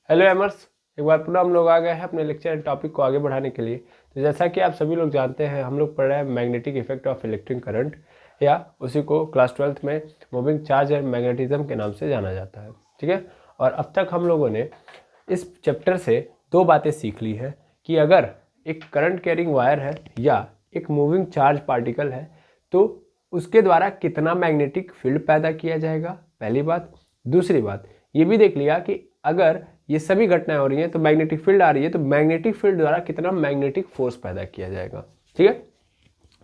Hello एमर्स, एक बार पुनः हम लोग आ गए हैं अपने लेक्चर एंड टॉपिक को आगे बढ़ाने के लिए। तो जैसा कि आप सभी लोग जानते हैं, हम लोग पढ़ रहे हैं magnetic effect of electric current, या उसी को क्लास 12th में मूविंग चार्ज एंड मैग्नेटिज्म के नाम से जाना जाता है। ठीक है, और अब तक हम लोगों ने इस चैप्टर से दो बातें सीख ली है कि अगर एक करंट कैरिंग वायर है या एक मूविंग चार्ज पार्टिकल है तो उसके द्वारा कितना मैग्नेटिक फील्ड पैदा किया जाएगा, पहली बात। दूसरी बात ये भी देख लिया कि अगर ये सभी घटनाएं हो रही हैं तो मैग्नेटिक फील्ड आ रही है, तो मैग्नेटिक फील्ड द्वारा कितना मैग्नेटिक फोर्स पैदा किया जाएगा। ठीक है,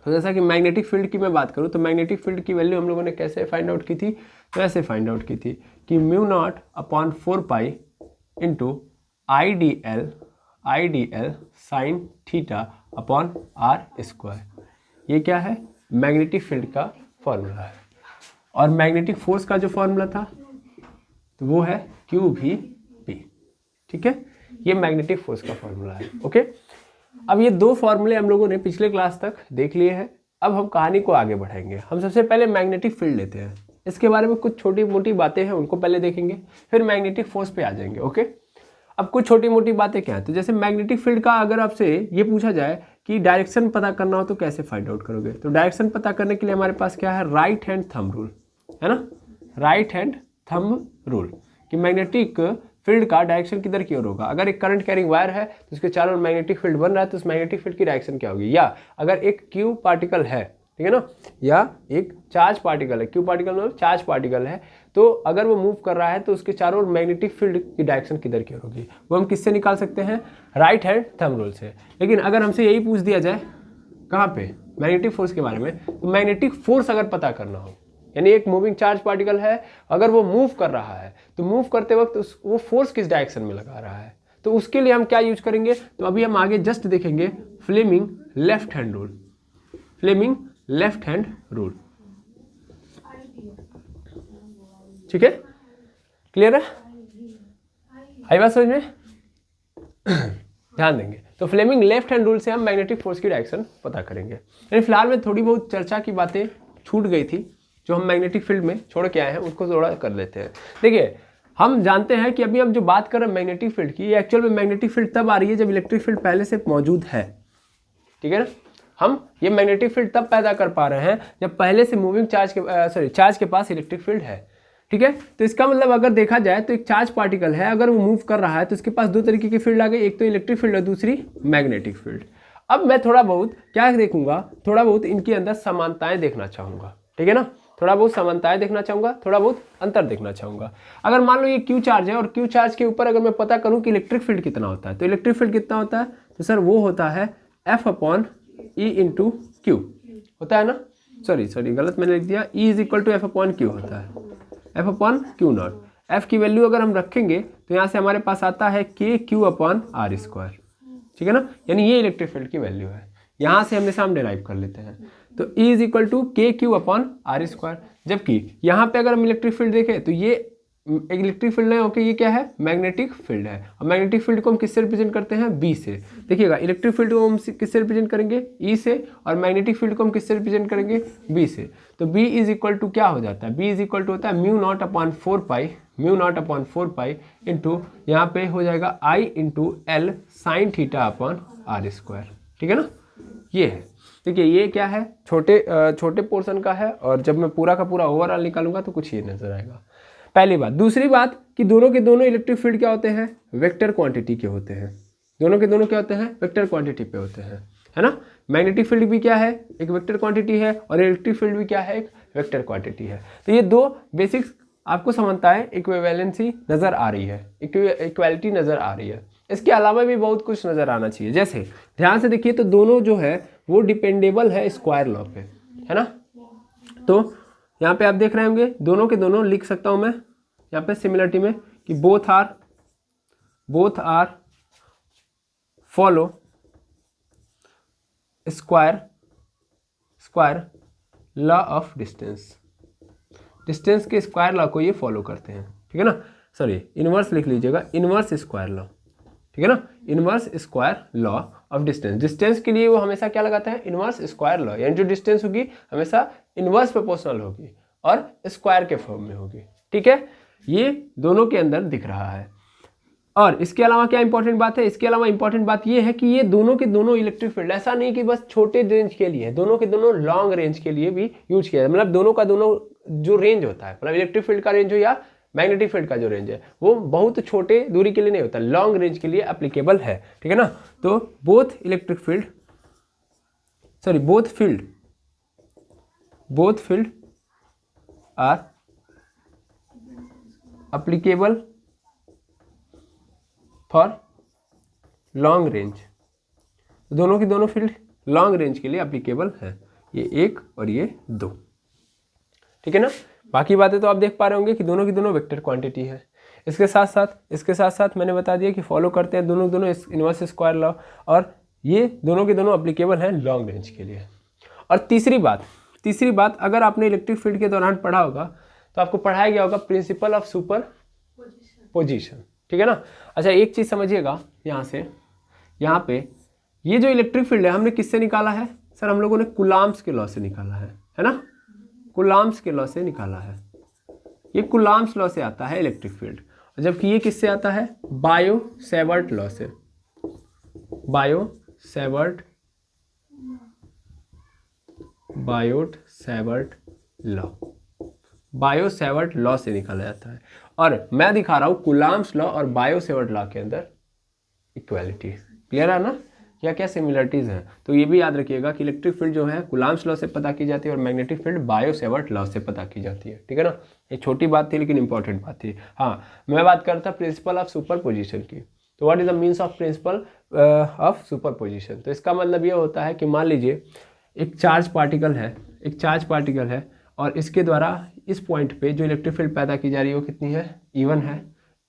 तो जैसा कि मैग्नेटिक फील्ड की मैं बात करूं तो मैग्नेटिक फील्ड की वैल्यू हम लोगों ने कैसे फाइंड आउट की थी, तो ऐसे फाइंड आउट की थी कि μ0/4π into I D L sine theta upon R square. ये क्या है, मैग्नेटिक फील्ड का फॉर्मूला है। और मैग्नेटिक फोर्स का जो फॉर्मूला था तो वो है QVP। ठीक है, ये मैग्नेटिक फोर्स का फॉर्मूला है। ओके, अब ये दो फॉर्मूले हम लोगों ने पिछले क्लास तक देख लिए हैं। अब हम कहानी को आगे बढ़ाएंगे। हम सबसे पहले मैग्नेटिक फील्ड लेते हैं, इसके बारे में कुछ छोटी मोटी बातें हैं उनको पहले देखेंगे, फिर मैग्नेटिक फोर्स पे आ जाएंगे। ओके, अब कुछ छोटी मोटी बातें क्या है, तो जैसे मैग्नेटिक फील्ड का अगर आपसे ये पूछा जाए कि डायरेक्शन पता करना हो तो कैसे फाइंड आउट करोगे, तो डायरेक्शन पता करने के लिए हमारे पास क्या है, राइट हैंड थंब रूल है ना। राइट हैंड थंब रूल कि मैग्नेटिक फील्ड का डायरेक्शन किधर की ओर होगा। अगर एक करंट कैरिंग वायर है तो उसके चारों ओर मैग्नेटिक फील्ड बन रहा है तो उस मैग्नेटिक फील्ड की डायरेक्शन क्या होगी। या अगर एक क्यू पार्टिकल है, ठीक है ना, या एक चार्ज पार्टिकल है, क्यू पार्टिकल मतलब चार्ज पार्टिकल है, तो अगर वो मूव कर रहा है तो उसके चारों ओर मैग्नेटिक फील्ड की डायरेक्शन किधर की ओर होगी, वो हम किससे निकाल सकते हैं, राइट हैंड थंब रूल से। लेकिन अगर हमसे यही पूछ दिया जाए कहाँ पे, मैग्नेटिक फोर्स के बारे में, तो मैग्नेटिक फोर्स अगर पता करना हो, यानी एक मूविंग चार्ज पार्टिकल है, अगर वो मूव कर रहा है तो मूव करते वक्त वो फोर्स किस डायरेक्शन में लगा रहा है, तो उसके लिए हम क्या यूज करेंगे, तो अभी हम आगे जस्ट देखेंगे Fleming left hand rule. Fleming left hand rule, ठीक है, क्लियर है, आई बात समझ में ध्यान देंगे। तो फ्लेमिंग लेफ्ट हैंड रूल से हम मैग्नेटिक फोर्स की डायरेक्शन पता करेंगे। यानी फिलहाल में थोड़ी बहुत चर्चा की बातें छूट गई थी जो हम मैग्नेटिक फील्ड में छोड़ के आए हैं, उसको थोड़ा कर लेते हैं। देखिए, हम जानते हैं कि अभी हम जो बात कर रहे हैं मैग्नेटिक फील्ड की, ये एक्चुअल में मैग्नेटिक फील्ड तब आ रही है जब इलेक्ट्रिक फील्ड पहले से मौजूद है। ठीक है ना, हम ये मैग्नेटिक फील्ड तब पैदा कर पा रहे हैं जब पहले से मूविंग चार्ज के चार्ज के पास इलेक्ट्रिक फील्ड है। ठीक है, तो इसका मतलब अगर देखा जाए तो एक चार्ज पार्टिकल है, अगर वो मूव कर रहा है तो उसके पास दो तरीके की फील्ड आ गई, एक तो इलेक्ट्रिक फील्ड और दूसरी मैग्नेटिक फील्ड। अब मैं थोड़ा बहुत क्या देखूंगा, थोड़ा बहुत इनके अंदर समानताएं देखना चाहूंगा। ठीक है ना, थोड़ा बहुत समानताएं देखना चाहूंगा, थोड़ा बहुत अंतर देखना चाहूंगा। अगर मान लो ये क्यू चार्ज है और क्यू चार्ज के ऊपर अगर मैं पता करूं कि इलेक्ट्रिक फील्ड कितना होता है, तो इलेक्ट्रिक फील्ड कितना होता है, तो सर वो होता है F/E इंटू क्यू होता है ना। सॉरी गलत मैंने लिख दिया, E is equal to F/Q होता है, F/Q0। F की वैल्यू अगर हम रखेंगे तो यहाँ से हमारे पास आता है KQ/R²। ठीक है ना, यानी ये इलेक्ट्रिक फील्ड की वैल्यू है, यहाँ से हमेशा हम डिराइव कर लेते हैं। तो E is equal to KQ/R²। जबकि यहाँ पे अगर हम इलेक्ट्रिक फील्ड देखें तो ये इलेक्ट्रिक फील्ड नहीं होकर ये क्या है, मैग्नेटिक फील्ड है। और मैग्नेटिक फील्ड को हम किससे रिप्रेजेंट करते हैं, B से। देखिएगा, इलेक्ट्रिक फील्ड को हम किससे रिप्रेजेंट करेंगे, E से, और मैग्नेटिक फील्ड को हम किससे रिप्रेजेंट करेंगे, B से। तो B इज इक्वल टू क्या हो जाता है, B इज इक्वल टू होता है μ0/4π इंटू यहाँ पे हो जाएगा I into L sign theta upon R²। ठीक है ना, ये है। देखिए ये क्या है, छोटे पोर्शन का है, और जब मैं पूरा का पूरा ओवरऑल निकालूंगा तो कुछ ये नजर आएगा, पहली बात। दूसरी बात कि दोनों के दोनों इलेक्ट्रिक फील्ड क्या होते हैं, वेक्टर क्वांटिटी के होते हैं। दोनों के दोनों क्या होते हैं, वेक्टर क्वांटिटी पे होते हैं, है ना। मैग्नेटिक फील्ड भी क्या है, एक वेक्टर क्वांटिटी है, और इलेक्ट्रिक फील्ड भी क्या है, एक वेक्टर क्वांटिटी है। तो ये दो बेसिक्स आपको समानताएं, इक्विवेलेंसी नजर आ रही है, इक्वालिटी नजर आ रही है। इसके अलावा भी बहुत कुछ नजर आना चाहिए। जैसे ध्यान से देखिए तो दोनों जो है वो डिपेंडेबल है स्क्वायर लॉ पे, है ना। तो यहाँ पे आप देख रहे होंगे दोनों के दोनों लिख सकता हूं मैं यहाँ पे सिमिलरिटी में कि both are follow square law of distance के स्क्वायर लॉ को ये फॉलो करते हैं। ठीक है ना, सॉरी इनवर्स लिख लीजिएगा, इनवर्स स्क्वायर लॉ। ठीक है ना, inverse square law of distance के लिए वो हमेशा क्या लगाता है, इनवर्स स्क्वायर लॉ, यानी जो डिस्टेंस होगी हमेशा इनवर्स प्रोपोर्शनल होगी और स्क्वायर के फॉर्म में होगी। ठीक है, ये दोनों के अंदर दिख रहा है। और इसके अलावा क्या इंपॉर्टेंट बात है, इसके अलावा इंपॉर्टेंट बात ये है कि ये दोनों के दोनों इलेक्ट्रिक फील्ड ऐसा नहीं कि बस छोटे रेंज के लिए, दोनों के दोनों लॉन्ग रेंज के लिए भी यूज किया है। मतलब दोनों का दोनों जो रेंज होता है, मतलब इलेक्ट्रिक फील्ड का रेंज हो या मैग्नेटिक फील्ड का जो रेंज है, वो बहुत छोटे दूरी के लिए नहीं होता, लॉन्ग रेंज के लिए एप्लीकेबल है, ठीक है ना। तो both field are applicable for long range, दोनों की दोनों फील्ड लॉन्ग रेंज के लिए एप्लीकेबल है, ये 1 और ये 2, ठीक है ना। बाकी बातें तो आप देख पा रहे होंगे कि दोनों की दोनों वेक्टर क्वांटिटी है। इसके साथ साथ मैंने बता दिया कि फॉलो करते हैं दोनों इनवर्स स्क्वायर लॉ, और ये दोनों के दोनों एप्लीकेबल हैं लॉन्ग रेंज के लिए। और तीसरी बात अगर आपने इलेक्ट्रिक फील्ड के दौरान पढ़ा होगा तो आपको पढ़ाया गया होगा प्रिंसिपल ऑफ सुपर पोजिशन, ठीक है ना। अच्छा, एक चीज़ समझिएगा यहाँ पे ये जो इलेक्ट्रिक फील्ड है हमने किससे निकाला है सर, हम लोगों ने कूलॉम्स के लॉ से निकाला है ना, कूलॉम्स के लॉ से निकाला है। ये कूलॉम्स लॉ से आता है इलेक्ट्रिक फील्ड, जबकि ये किससे आता है, बायो-सेवर्ट लॉ से, बायो-सेवर्ट लॉ से निकाला जाता है। और मैं दिखा रहा हूँ कूलॉम्स लॉ और बायो-सेवर्ट लॉ के अंदर इक्वालिटी, क्लियर है ना, क्या सिमिलरिटीज़ हैं। तो ये भी याद रखिएगा कि इलेक्ट्रिक फील्ड जो है कूलॉम्स लॉ से पता की जाती है और मैग्नेटिक फील्ड बायो-सेवर्ट लॉ से पता की जाती है, ठीक है ना। ये छोटी बात थी लेकिन इंपॉर्टेंट बात थी। हाँ, मैं बात करता प्रिंसिपल ऑफ सुपरपोजिशन की। तो what is the means of principle of superposition. तो इसका मतलब ये होता है कि मान लीजिए एक चार्ज पार्टिकल है और इसके द्वारा इस पॉइंट पे जो इलेक्ट्रिक फील्ड पैदा की जा रही है वो कितनी है, E1 है,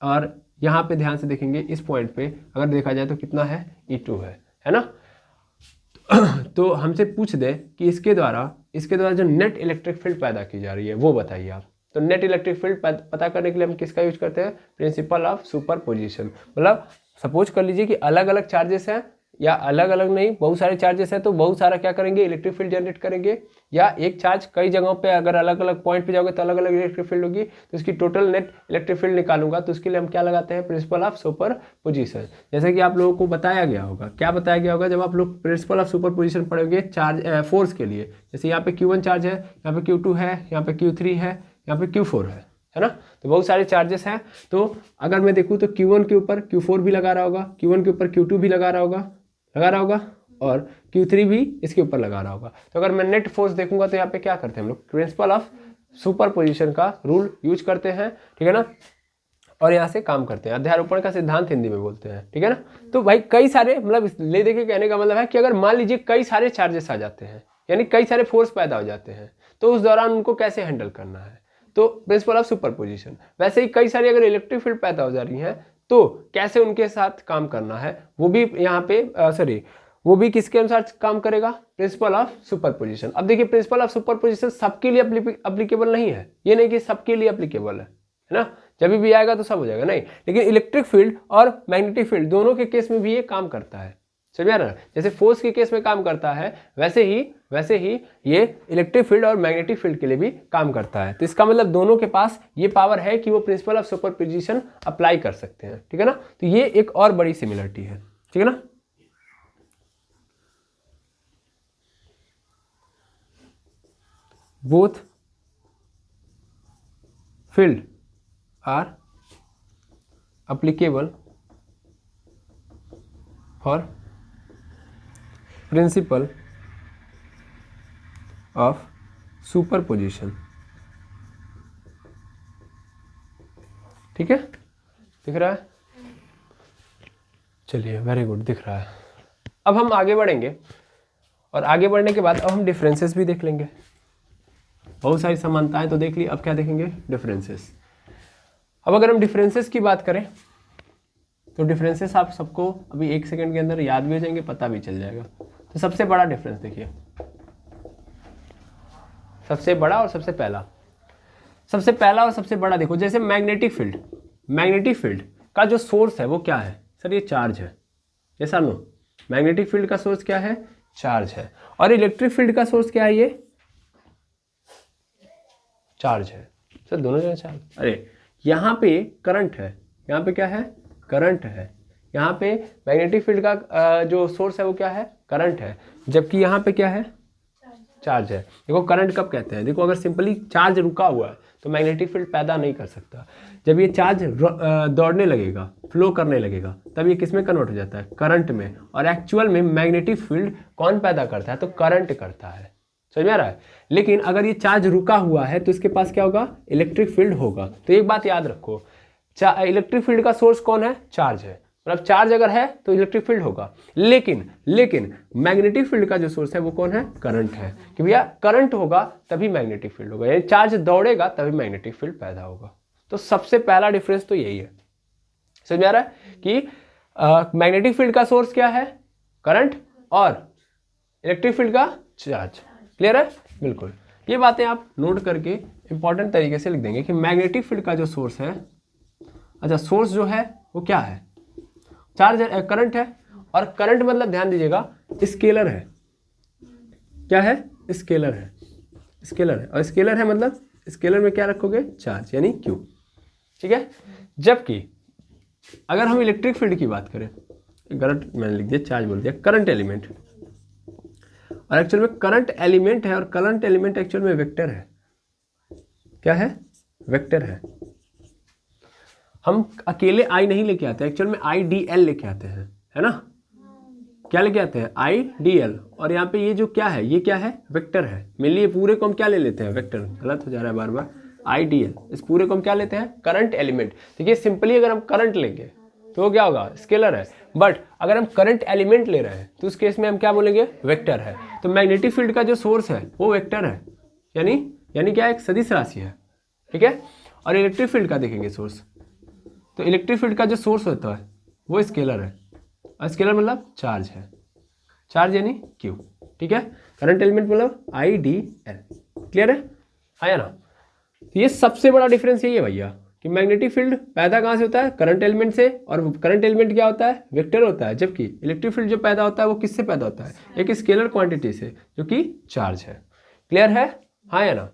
और यहाँ पे ध्यान से देखेंगे इस पॉइंट पे अगर देखा जाए तो कितना है, E2 है ना। तो हमसे पूछ दे कि इसके द्वारा जो नेट इलेक्ट्रिक फील्ड पैदा की जा रही है वो बताइए आप। तो नेट इलेक्ट्रिक फील्ड पता करने के लिए हम किसका यूज करते हैं, प्रिंसिपल ऑफ सुपरपोजिशन। मतलब सपोज कर लीजिए कि अलग अलग चार्जेस हैं, या अलग अलग नहीं बहुत सारे चार्जेस हैं, तो बहुत सारा क्या करेंगे, इलेक्ट्रिक फील्ड जनरेट करेंगे। या एक चार्ज कई जगहों पे अगर अलग अलग पॉइंट पे जाओगे तो अलग अलग इलेक्ट्रिक फील्ड होगी, तो इसकी टोटल नेट इलेक्ट्रिक फील्ड निकालूंगा, तो उसके लिए हम क्या लगाते हैं, प्रिंसिपल ऑफ सुपरपोजिशन। जैसे कि आप लोगों को बताया गया होगा, क्या बताया गया होगा जब आप लोग प्रिंसिपल ऑफ सुपरपोजिशन पढ़ोगे चार्ज फोर्स के लिए। जैसे यहाँ पे Q1 चार्ज है, यहाँ पे Q2 है, यहाँ पे Q3 है, यहाँ पे Q4 है ना। तो बहुत सारे चार्जेस हैं। तो अगर मैं देखूँ तो Q1 के ऊपर Q4 भी लगा रहा होगा, Q1 के ऊपर Q2 भी लगा रहा होगा और Q3 भी इसके ऊपर लगा रहा होगा। तो अगर मैं नेट फोर्स देखूंगा तो यहाँ पे क्या करते हैं हम लोग, प्रिंसिपल ऑफ सुपरपोजिशन का रूल यूज करते हैं, ठीक है ना, और यहाँ से काम करते हैं। अध्यारोपण का सिद्धांत हिंदी में बोलते हैं, ठीक है ना। तो भाई कई सारे, मतलब ले देखिए कहने का मतलब है कि अगर मान लीजिए कई सारे चार्जेस आ जाते हैं, यानी कई सारे फोर्स पैदा हो जाते हैं, तो उस दौरान उनको कैसे हैंडल करना है, तो प्रिंसिपल ऑफ सुपरपोजिशन। वैसे ही कई सारी अगर इलेक्ट्रिक फील्ड पैदा हो जा रही हैं तो कैसे उनके साथ काम करना है, वो भी यहाँ पे वो भी किसके अनुसार काम करेगा, प्रिंसिपल ऑफ सुपरपोजिशन। अब देखिए प्रिंसिपल ऑफ सुपरपोजिशन सबके लिए एप्लीकेबल नहीं है, ये नहीं कि सबके लिए एप्लीकेबल है ना, जब भी आएगा तो सब हो जाएगा, नहीं। लेकिन इलेक्ट्रिक फील्ड और मैग्नेटिक फील्ड दोनों के केस में भी ये काम करता है, समझ आ रहा है। जैसे फोर्स के केस में काम करता है वैसे ही ये इलेक्ट्रिक फील्ड और मैग्नेटिक फील्ड के लिए भी काम करता है। तो इसका मतलब दोनों के पास ये पावर है कि वो प्रिंसिपल ऑफ सुपरपोजिशन अप्लाई कर सकते हैं, ठीक है ना। तो ये एक और बड़ी सिमिलरिटी है, ठीक है ना। Both field are applicable for principle of superposition, ठीक है, दिख रहा है, चलिए वेरी गुड, दिख रहा है। अब हम आगे बढ़ेंगे और आगे बढ़ने के बाद अब हम डिफरेंसेस भी देख लेंगे। बहुत सारी समानताएं तो देख ली, अब क्या देखेंगे, डिफरेंसेस। अब अगर हम डिफरेंसेस की बात करें तो डिफरेंसेस आप सबको अभी 1 सेकंड के अंदर याद भी हो जाएंगे, पता भी चल जाएगा। तो सबसे बड़ा डिफरेंस देखिए, सबसे बड़ा और सबसे पहला और सबसे बड़ा देखो, जैसे मैग्नेटिक फील्ड का जो सोर्स है वो क्या है सर, ये चार्ज है, ये सर नो, मैग्नेटिक फील्ड का सोर्स क्या है, चार्ज है। और इलेक्ट्रिक फील्ड का सोर्स क्या है, ये चार्ज है। सर दोनों जगह चार्ज, अरे यहाँ पे करंट है, यहाँ पे क्या है, करंट है। यहाँ पे मैग्नेटिक फील्ड का जो सोर्स है वो क्या है, करंट है, जबकि यहाँ पे क्या है, चार्ज है। देखो करंट कब कहते हैं, देखो अगर सिंपली चार्ज रुका हुआ है तो मैग्नेटिक फील्ड पैदा नहीं कर सकता। जब ये चार्ज दौड़ने लगेगा, फ्लो करने लगेगा, तब ये किस में कन्वर्ट हो जाता है, करंट में। और एक्चुअल में मैग्नेटिक फील्ड कौन पैदा करता है, तो करंट करता है। समझ में आ रहा है। लेकिन अगर ये चार्ज रुका हुआ है तो इसके पास क्या होगा, इलेक्ट्रिक फील्ड होगा। तो एक बात याद रखो, इलेक्ट्रिक फील्ड का सोर्स कौन है, चार्ज है। मतलब चार्ज अगर है तो इलेक्ट्रिक फील्ड होगा। लेकिन मैग्नेटिक फील्ड का जो सोर्स है वो कौन है, करंट है। कि भैया करंट होगा तभी मैग्नेटिक फील्ड होगा, यानी चार्ज दौड़ेगा तभी मैग्नेटिक फील्ड पैदा होगा। तो सबसे पहला डिफरेंस तो यही है। समझ में आ रहा है कि मैग्नेटिक फील्ड का सोर्स क्या है, करंट, और इलेक्ट्रिक फील्ड का चार्ज। क्लियर है, बिल्कुल। ये बातें आप नोट करके इंपॉर्टेंट तरीके से लिख देंगे कि मैग्नेटिक फील्ड का जो सोर्स है, अच्छा सोर्स जो है वो क्या है, चार्ज करंट है। और करंट मतलब ध्यान दीजिएगा स्केलर है। क्या है, स्केलर है, स्केलर है। और स्केलर है मतलब स्केलर में क्या रखोगे, चार्ज, यानी क्यू। ठीक है। जबकि अगर हम इलेक्ट्रिक फील्ड की बात करें, करंट मैंने लिख दिया, चार्ज बोल दिया, करंट एलिमेंट। और एक्चुअल में करंट एलिमेंट है, और करंट एलिमेंट एक्चुअल में वेक्टर है। क्या है, वेक्टर है। हम अकेले आई नहीं लेके आते, एक्चुअल में आई डी एल लेके आते हैं, है ना। क्या लेके आते हैं, आई डी एल। और यहाँ पे ये जो क्या है, ये क्या है, वेक्टर है। मेनली ये पूरे को हम क्या ले लेते हैं, वेक्टर। गलत हो जा रहा है बार बार, आई डी एल। इस पूरे को हम क्या लेते हैं, करंट एलिमेंट। देखिए सिंपली अगर हम करंट लेंगे तो वो क्या होगा, स्केलर है। बट अगर हम करंट एलिमेंट ले रहे हैं तो उस केस में हम क्या बोलेंगे, वेक्टर है। तो मैग्नेटिक फील्ड का जो सोर्स है वो वेक्टर है, यानी क्या, एक सदिश राशि है। ठीक है। और इलेक्ट्रिक फील्ड का देखेंगे सोर्स, तो इलेक्ट्रिक फील्ड का जो सोर्स होता है वो स्केलर है। और स्केलर मतलब चार्ज है, चार्ज यानी क्यू। ठीक है। करंट एलिमेंट मतलब आई डी एल। क्लियर है, आया ना। तो ये सबसे बड़ा डिफरेंस यही है भैया कि मैग्नेटिक फील्ड पैदा कहाँ से होता है, करंट एलिमेंट से। और करंट एलिमेंट क्या होता है, वेक्टर होता है। जबकि इलेक्ट्रिक फील्ड जो पैदा होता है वो किससे पैदा होता है, एक स्केलर क्वांटिटी से जो कि चार्ज है। क्लियर है, हाँ या ना।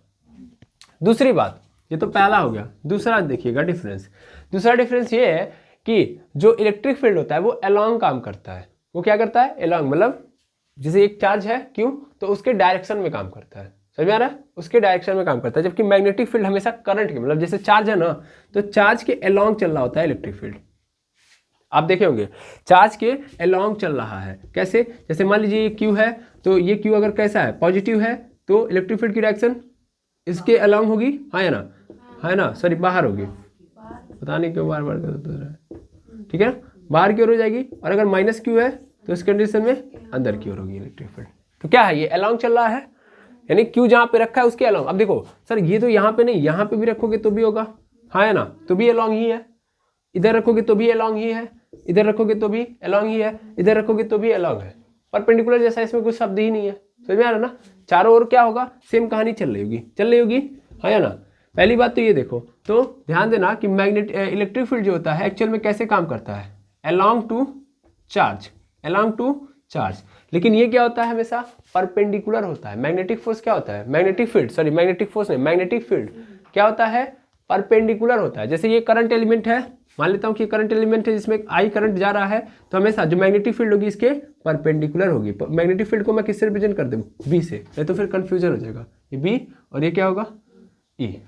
दूसरी बात, ये तो पहला हो गया। दूसरा देखिएगा डिफरेंस। दूसरा डिफरेंस ये है कि जो इलेक्ट्रिक फील्ड होता है वो अलोंग काम करता है। वो क्या करता है, अलोंग, मतलब जैसे एक चार्ज है क्यों, तो उसके डायरेक्शन में काम करता है। समझ में आ रहा है, उसके डायरेक्शन में काम करता है। जबकि मैग्नेटिक फील्ड हमेशा करंट के, मतलब जैसे चार्ज है ना, तो चार्ज के अलोंग चल रहा होता है इलेक्ट्रिक फील्ड। आप देखे होंगे चार्ज के अलोंग चल रहा है। कैसे, जैसे मान लीजिए ये क्यू है, तो ये क्यू अगर कैसा है, पॉजिटिव है, तो इलेक्ट्रिक फील्ड की डायरेक्शन इसके अलोंग होगी, हाँ या ना, है ना, सॉरी बाहर होगी। पता नहीं क्यों बार बार गलत हो रहा है। ठीक है ना, बाहर की ओर हो जाएगी। और अगर माइनस क्यू है तो इस कंडीशन में अंदर की ओर होगी इलेक्ट्रिक फील्ड। तो क्या है, ये अलोंग चल रहा है, यानी क्यू जहाँ पे रखा है उसके अलोंग। अब देखो सर, ये तो यहाँ पे नहीं, यहाँ पे भी रखोगे तो भी होगा, हाँ है ना, तो भी अलोंग ही है। इधर रखोगे तो भी अलोंग ही है, इधर रखोगे तो भी अलोंग ही है, इधर रखोगे तो भी अलोंग है। परपेंडिकुलर जैसा इसमें कुछ शब्द ही नहीं है। समझ में आ रहा ना, चारों ओर क्या होगा, सेम कहानी चल रही होगी, हाँ या ना। पहली बात तो ये देखो, तो ध्यान देना कि इलेक्ट्रिक फील्ड जो होता है एक्चुअल में कैसे काम करता है, अलोंग टू चार्ज। लेकिन ये क्या होता है, हमेशा परपेंडिकुलर होता है। मैग्नेटिक फोर्स क्या होता है, मैग्नेटिक फील्ड क्या होता है, परपेंडिकुलर होता है। जैसे ये करंट एलिमेंट है, मान लेता हूँ कि करंट एलिमेंट है जिसमें आई करंट जा रहा है, तो हमेशा जो मैग्नेटिक फील्ड होगी इसके परपेंडिकुलर होगी। मैग्नेटिक फील्ड को मैं किससे रिप्रेजेंट कर दूँ, बी से, नहीं तो फिर कंफ्यूजन हो जाएगा। ये बी और ये क्या होगा, ई।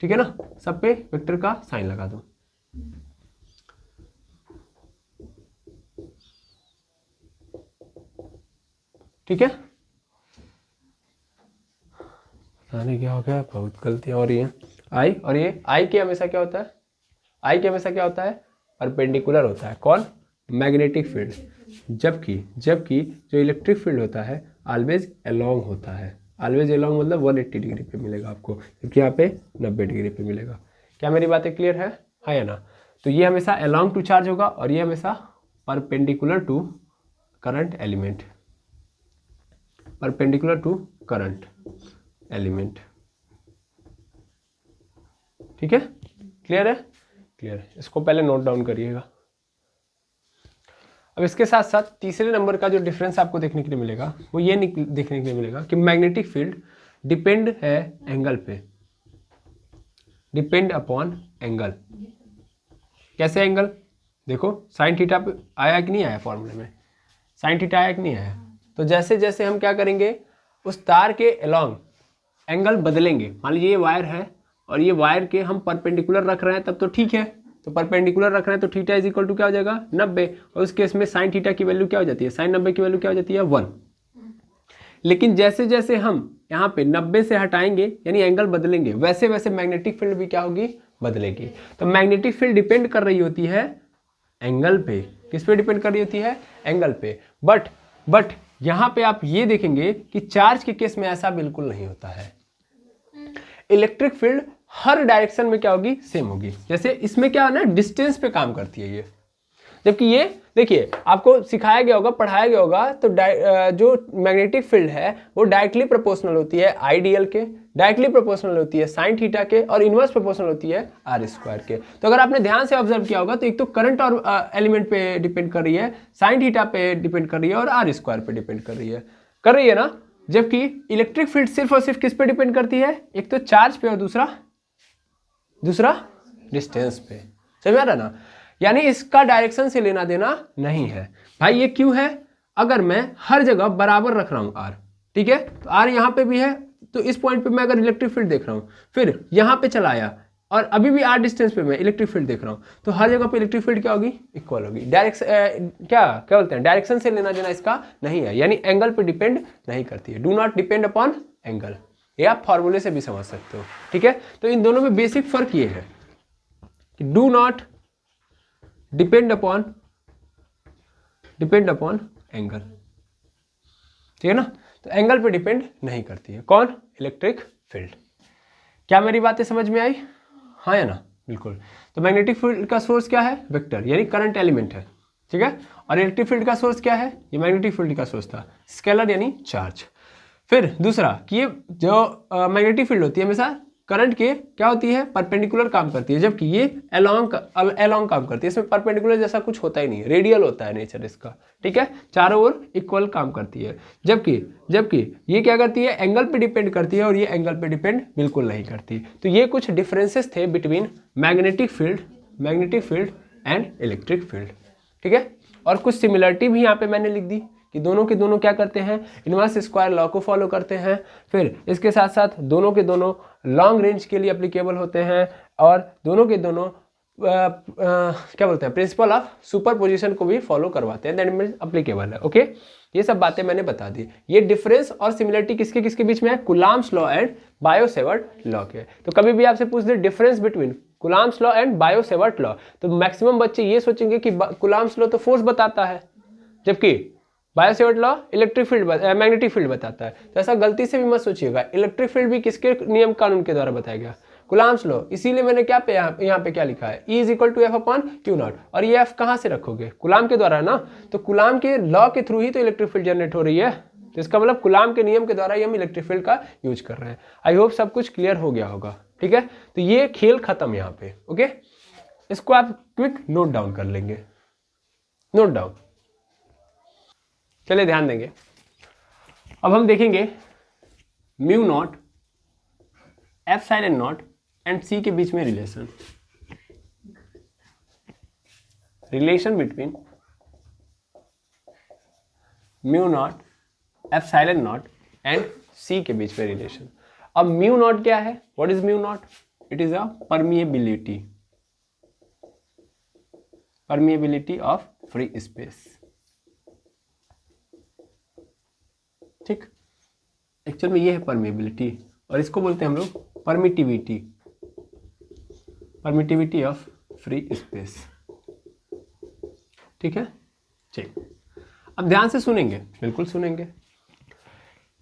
ठीक है ना, सब पे वेक्टर का साइन लगा दो। ठीक है, पता नहीं क्या हो गया, बहुत गलतियां हो रही हैं। आई और ये आई के हमेशा क्या होता है, परपेंडिकुलर होता है। कौन, मैग्नेटिक फील्ड। जबकि जो इलेक्ट्रिक फील्ड होता है ऑलवेज अलोंग होता है। ऑलवेज अलोंग मतलब 180 डिग्री पे मिलेगा आपको, क्योंकि यहाँ पे 90 डिग्री पे मिलेगा। क्या मेरी बातें क्लियर है, हाँ या ना। तो ये हमेशा अलोंग टू चार्ज होगा और ये हमेशा perpendicular to current element, perpendicular to current element. ठीक है, क्लियर है, इसको पहले नोट डाउन करिएगा। अब इसके साथ साथ तीसरे नंबर का जो डिफरेंस आपको देखने के लिए मिलेगा वो ये देखने के लिए मिलेगा कि मैग्नेटिक फील्ड डिपेंड है एंगल पे, डिपेंड अपॉन एंगल। कैसे एंगल, देखो साइन थीटा पे आया कि नहीं आया, फॉर्मूले में साइन थीटा आया कि नहीं आया। तो जैसे जैसे हम क्या करेंगे, उस तार के अलोंग एंगल बदलेंगे। मान लीजिए ये वायर है और ये वायर के हम परपेंडिकुलर रख रहे हैं, तब तो ठीक है, तो परपेंडिकुलर रख रहे हैं तो थीटा इज इक्वल टू क्या हो जाएगा 90, और उस केस में साइन थीटा की वैल्यू क्या हो जाती है, साइन 90 की वैल्यू क्या हो जाती है 1। लेकिन जैसे जैसे हम यहाँ पे 90 से हटाएंगे यानी एंगल बदलेंगे, वैसे वैसे मैग्नेटिक फील्ड भी क्या होगी, बदलेगी। तो मैग्नेटिक फील्ड डिपेंड कर रही होती है एंगल पे। किस पे डिपेंड कर रही होती है, एंगल पे। बट यहाँ पे आप ये देखेंगे कि चार्ज के केस में ऐसा बिल्कुल नहीं होता है। इलेक्ट्रिक फील्ड हर डायरेक्शन में क्या होगी, सेम होगी। जैसे इसमें क्या है ना, डिस्टेंस पे काम करती है ये, जबकि ये देखिए आपको सिखाया गया होगा, पढ़ाया गया होगा, तो जो मैग्नेटिक फील्ड है वो डायरेक्टली प्रोपोर्शनल होती है आईडीएल के, डायरेक्टली प्रोपोर्शनल होती है साइन थीटा के, और इनवर्स प्रोपोर्शनल होती है आर स्क्वायर के। तो अगर आपने ध्यान से ऑब्जर्व किया होगा तो एक तो करंट और एलिमेंट पे डिपेंड कर रही है, साइन थीटा पे डिपेंड कर रही है, और आर स्क्वायर पे डिपेंड कर रही है ना। जबकि इलेक्ट्रिक फील्ड सिर्फ और सिर्फ किस पे डिपेंड करती है, एक तो चार्ज पे और दूसरा डिस्टेंस पे। समझ आ रहा ना, यानी इसका डायरेक्शन से लेना देना नहीं है भाई। ये क्यों है, अगर मैं हर जगह बराबर रख रहा हूं आर, ठीक है, तो आर यहां पे भी है, तो इस पॉइंट पे मैं अगर इलेक्ट्रिक फील्ड देख रहा हूं, फिर यहां पे चलाया और अभी भी आर डिस्टेंस पे मैं इलेक्ट्रिक फील्ड देख रहा हूं, तो हर जगह पे इलेक्ट्रिक फील्ड क्या होगी, इक्वल होगी। क्या बोलते हैं, डायरेक्शन से लेना देना इसका नहीं है, यानी एंगल पे डिपेंड नहीं करती है। Do not depend upon angle, ये आप फॉर्मूले से भी समझ सकते हो, ठीक है। तो इन दोनों में बेसिक फर्क ये है कि do not depend upon angle, ठीक है ना। तो एंगल पे डिपेंड नहीं करती है कौन, इलेक्ट्रिक फील्ड। क्या मेरी बातें समझ में आई, हाँ या ना, बिल्कुल। तो मैग्नेटिक फील्ड का सोर्स क्या है, वेक्टर यानी करंट एलिमेंट है, ठीक है। और इलेक्ट्रिक फील्ड का सोर्स क्या है, ये मैग्नेटिक फील्ड का सोर्स था, स्केलर यानी चार्ज। फिर दूसरा कि ये जो मैग्नेटिक फील्ड होती है हमेशा करंट के क्या होती है, परपेंडिकुलर काम करती है, जबकि ये अलोंग काम करती है। इसमें परपेंडिकुलर जैसा कुछ होता ही नहीं है, रेडियल होता है नेचर इसका, ठीक है, चारों ओर इक्वल काम करती है। जबकि ये क्या करती है, एंगल पे डिपेंड करती है, और ये एंगल पे डिपेंड बिल्कुल नहीं करती। तो ये कुछ डिफरेंसेस थे between magnetic field and electric field, ठीक है। और कुछ सिमिलरिटी भी यहाँ पे मैंने लिख दी कि दोनों के दोनों क्या करते हैं, इनवर्स स्क्वायर लॉ को फॉलो करते हैं। फिर इसके साथ साथ दोनों के दोनों लॉन्ग रेंज के लिए अप्लीकेबल होते हैं, और दोनों के दोनों क्या बोलते हैं, प्रिंसिपल ऑफ सुपरपोजिशन को भी फॉलो करवाते हैं, दैट मींस अप्लीकेबल है। ओके, ये सब बातें मैंने बता दी। ये डिफरेंस और सिमिलरिटी किसके किसके बीच में है, Coulomb's law and Biot Savart law के। तो कभी भी आपसे पूछ दे difference between Coulomb's law and Biot Savart law, तो मैक्सिमम बच्चे ये सोचेंगे कि कूलॉम्स लॉ तो फोर्स बताता है, जबकि Biot-Savart law electric field magnetic field बताता है। तो ऐसा गलती से भी मत सोचिएगा, इलेक्ट्रिक फील्ड भी किसके नियम कानून के द्वारा बताया गया, कूलॉम्स लॉ। इसीलिए मैंने क्या पे यहाँ पे क्या लिखा है, E is equal to F upon Q naught. और ये एफ कहाँ से रखोगे, कूलॉम के द्वारा ना, तो कूलॉम के लॉ के थ्रू ही तो इलेक्ट्रिक फील्ड जनरेट हो रही है। तो इसका मतलब कूलॉम के नियम के द्वारा ही हम इलेक्ट्रिक फील्ड का यूज कर रहे हैं। आई होप सब कुछ क्लियर हो गया होगा, ठीक है। तो ये खेल खत्म यहाँ पे, ओके। इसको आप क्विक नोट डाउन कर लेंगे, नोट डाउन। चलिए ध्यान देंगे। अब हम देखेंगे mu naught, epsilon naught and C के बीच में relation between mu naught, epsilon naught and C के बीच में रिलेशन। अब म्यू नॉट क्या है, what is mu naught, it is a permeability of free space, ठीक। एक्चुअल में ये है परमिएबिलिटी, और इसको बोलते हैं हम लोग परमिटिविटी ऑफ फ्री स्पेस, ठीक है। ठीक, अब ध्यान से सुनेंगे, बिल्कुल सुनेंगे।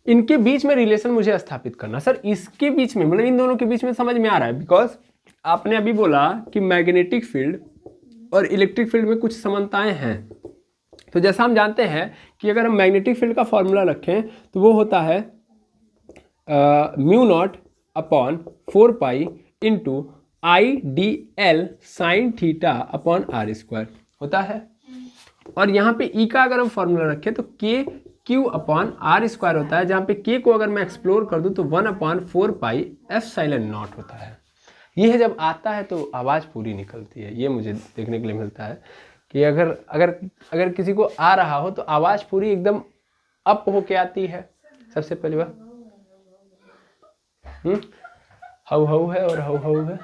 इनके बीच में रिलेशन मुझे स्थापित करना। सर इसके बीच में मतलब इन दोनों के बीच में समझ में आ रहा है, बिकॉज आपने अभी बोला कि मैग्नेटिक फील्ड और इलेक्ट्रिक फील्ड में कुछ समानताएं हैं। तो जैसा हम जानते हैं कि अगर हम मैग्नेटिक फील्ड का फॉर्मूला रखें तो वो होता है mu naught upon 4 pi into IDL sine theta upon R square होता है। और यहाँ पे ई का अगर हम फॉर्मूला रखें तो के क्यू अपॉन आर स्क्वायर होता है, जहाँ पे के को अगर मैं एक्सप्लोर कर दूँ तो 1/4 पाई एप्सिलॉन नॉट होता है। ये जब आता है तो आवाज़ पूरी निकलती है, ये मुझे देखने के लिए मिलता है। कि अगर अगर अगर किसी को आ रहा हो तो आवाज़ पूरी एकदम अप होके आती है। सबसे पहली बात हऊ हऊ है और हऊ हऊ है।